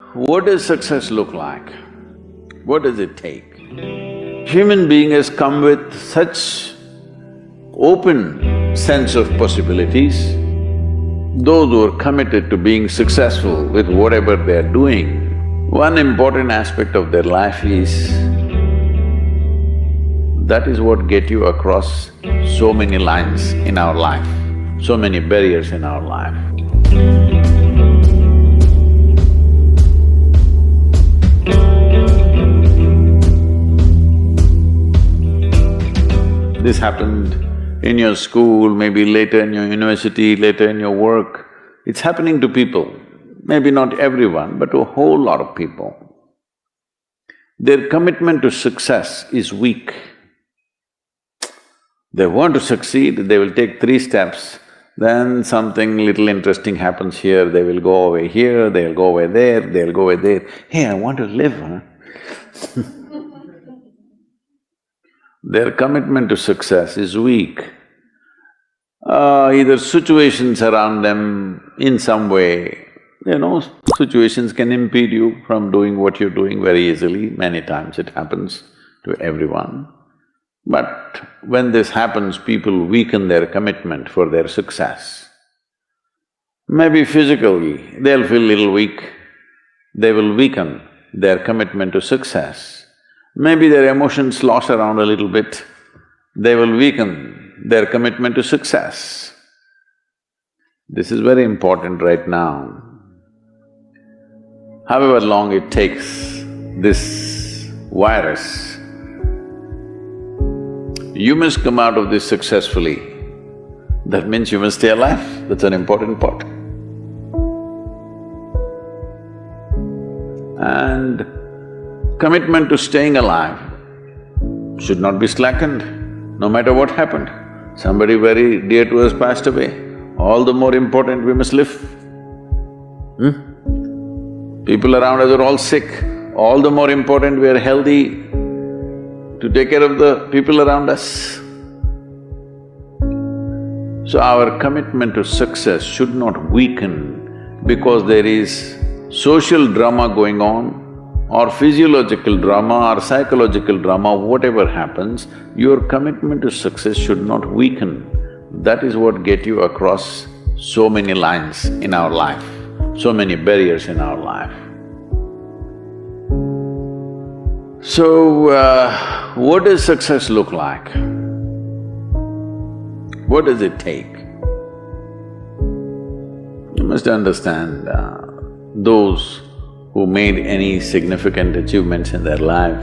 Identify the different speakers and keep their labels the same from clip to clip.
Speaker 1: What does success look like? What does it take? Human being has come with such open sense of possibilities. Those who are committed to being successful with whatever they are doing, one important aspect of their life is that is what get you across so many lines in our life, so many barriers in our life. This happened in your school, maybe later in your university, later in your work. It's happening to people, maybe not everyone, but to a whole lot of people. Their commitment to success is weak. They want to succeed, they will take 3 steps, then something little interesting happens here, they will go away here, they'll go away there, they'll go away there. Hey, I want to live, huh? Their commitment to success is weak. Either situations around them in some way, situations can impede you from doing what you're doing very easily. Many times it happens to everyone. But when this happens, people weaken their commitment for their success. Maybe physically, they'll feel little weak, they will weaken their commitment to success. Maybe their emotions slosh around a little bit, they will weaken their commitment to success. This is very important right now. However long it takes, this virus, you must come out of this successfully. That means you must stay alive, that's an important part. And commitment to staying alive should not be slackened, no matter what happened. Somebody very dear to us passed away, all the more important we must live. People around us are all sick, all the more important we are healthy to take care of the people around us. So our commitment to success should not weaken because there is social drama going on, or physiological drama or psychological drama, whatever happens, your commitment to success should not weaken. That is what get you across so many lines in our life, so many barriers in our life. So, what does success look like? What does it take? You must understand, those who made any significant achievements in their life,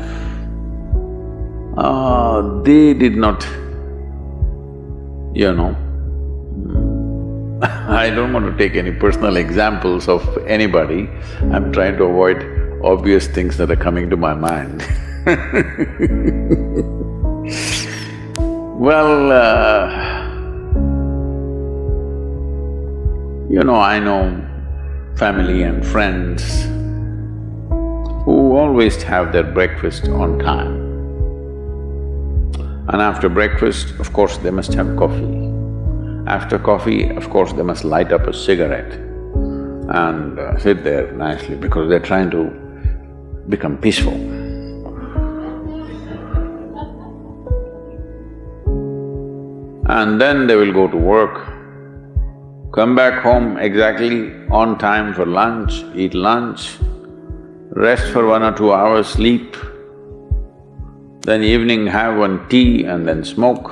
Speaker 1: they did not, I don't want to take any personal examples of anybody, I'm trying to avoid obvious things that are coming to my mind. Well, I know family and friends who always have their breakfast on time. And after breakfast, of course, they must have coffee. After coffee, of course, they must light up a cigarette and sit there nicely because they're trying to become peaceful. And then they will go to work, come back home exactly on time for lunch, eat lunch, rest for 1 or 2 hours, sleep, then evening have one tea and then smoke,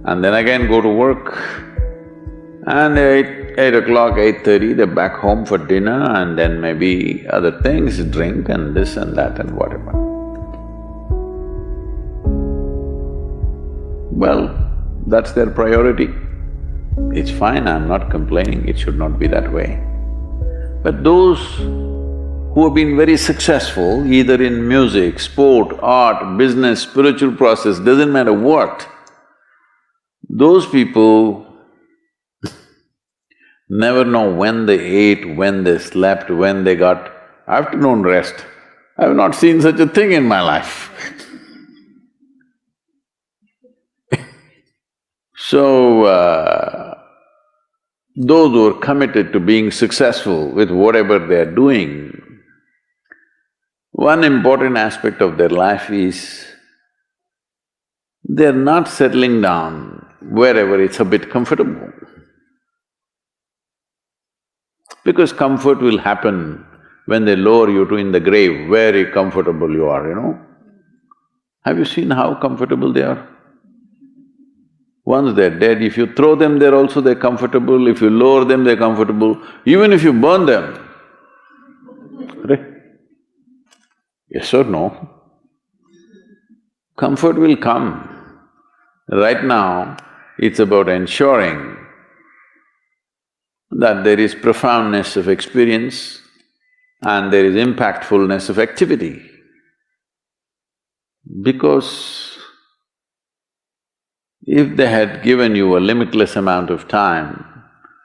Speaker 1: and then again go to work. And 8 o'clock, 8:30, they're back home for dinner and then maybe other things, drink and this and that and whatever. Well, that's their priority. It's fine, I'm not complaining, it should not be that way. But those who have been very successful, either in music, sport, art, business, spiritual process, doesn't matter what, those people never know when they ate, when they slept, when they got afternoon rest. I have not seen such a thing in my life. So, those who are committed to being successful with whatever they are doing, One important aspect of their life is they're not settling down wherever it's a bit comfortable. Because comfort will happen when they lower you to in the grave, very comfortable you are, you know. Have you seen how comfortable they are? Once they're dead, if you throw them there also they're comfortable, if you lower them they're comfortable, even if you burn them. Right? Yes or no? Comfort will come. Right now, it's about ensuring that there is profoundness of experience and there is impactfulness of activity. Because if they had given you a limitless amount of time,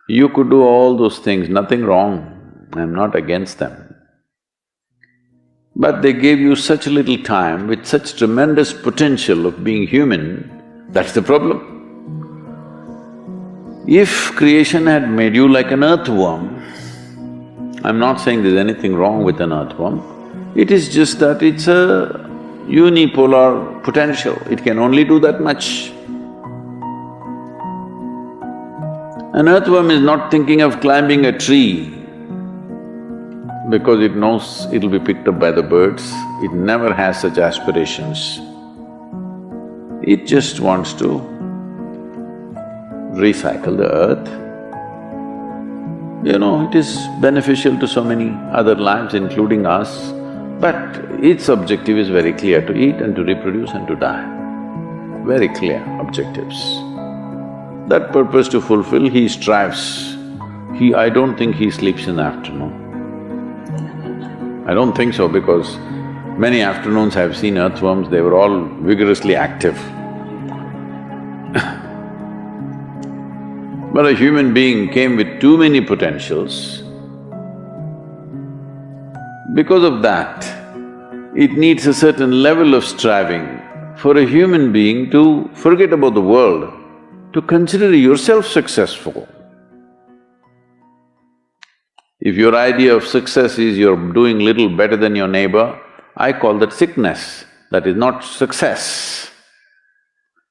Speaker 1: you could do all those things, nothing wrong, I'm not against them. But they gave you such little time with such tremendous potential of being human, that's the problem. If creation had made you like an earthworm, I'm not saying there's anything wrong with an earthworm, it is just that it's a unipolar potential, it can only do that much. An earthworm is not thinking of climbing a tree because it knows it'll be picked up by the birds, it never has such aspirations. It just wants to recycle the earth. You know, it is beneficial to so many other lives, including us, but its objective is very clear, to eat and to reproduce and to die. Very clear objectives. That purpose to fulfill, he strives. I don't think he sleeps in the afternoon. I don't think so because many afternoons I've seen earthworms, they were all vigorously active. But a human being came with too many potentials. Because of that, it needs a certain level of striving for a human being to forget about the world, to consider yourself successful. If your idea of success is you're doing little better than your neighbor, I call that sickness, that is not success.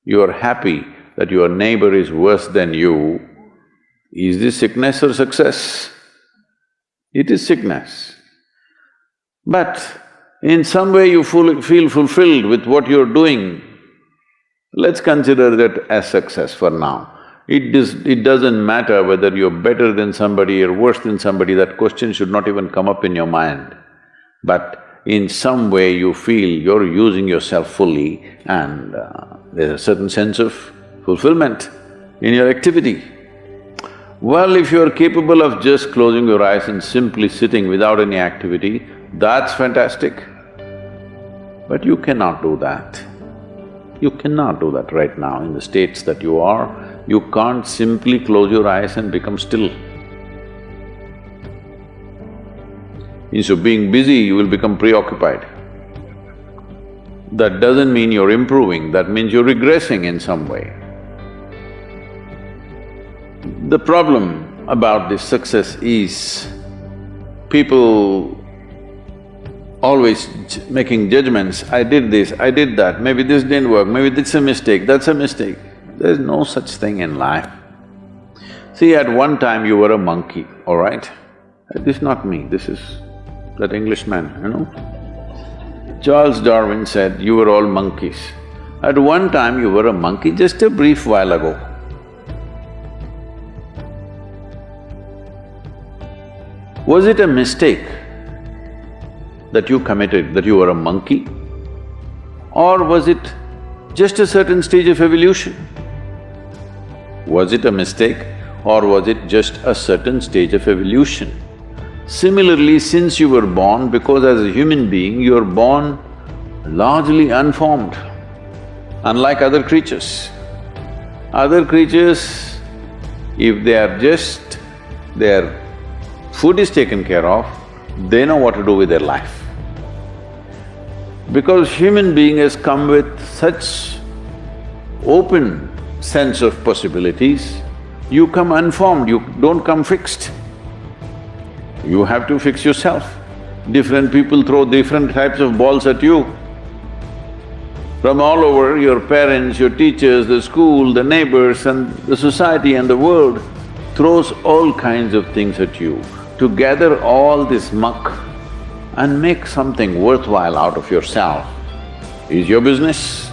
Speaker 1: You are happy that your neighbor is worse than you. Is this sickness or success? It is sickness. But in some way you feel fulfilled with what you're doing, let's consider that as success for now. It doesn't matter whether you're better than somebody or worse than somebody, that question should not even come up in your mind. But in some way you feel you're using yourself fully and there's a certain sense of fulfillment in your activity. Well, if you're capable of just closing your eyes and simply sitting without any activity, that's fantastic. But you cannot do that. You cannot do that right now in the states that you are. You can't simply close your eyes and become still. Instead of being busy, you will become preoccupied. That doesn't mean you're improving, that means you're regressing in some way. The problem about this success is people always making judgments, I did this, I did that, maybe this didn't work, maybe this is a mistake, that's a mistake. There's no such thing in life. See, at one time you were a monkey, all right? This is not me, this is that Englishman, you know. Charles Darwin said, you were all monkeys. At one time you were a monkey, just a brief while ago. Was it a mistake that you committed, that you were a monkey? Or was it just a certain stage of evolution? Was it a mistake or was it just a certain stage of evolution? Similarly, since you were born, because as a human being you are born largely unformed, unlike other creatures. Other creatures, if their food is taken care of, they know what to do with their life. Because human being has come with such open sense of possibilities, you come unformed, you don't come fixed. You have to fix yourself. Different people throw different types of balls at you. From all over, your parents, your teachers, the school, the neighbors and the society and the world throws all kinds of things at you. To gather all this muck and make something worthwhile out of yourself is your business.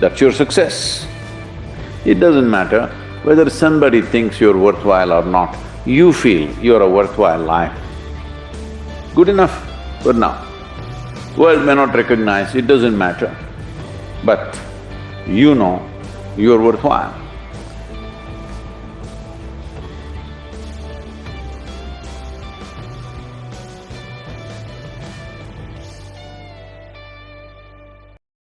Speaker 1: That's your success. It doesn't matter whether somebody thinks you're worthwhile or not, you feel you're a worthwhile life. Good enough for now. World may not recognize, it doesn't matter. But you know you're worthwhile.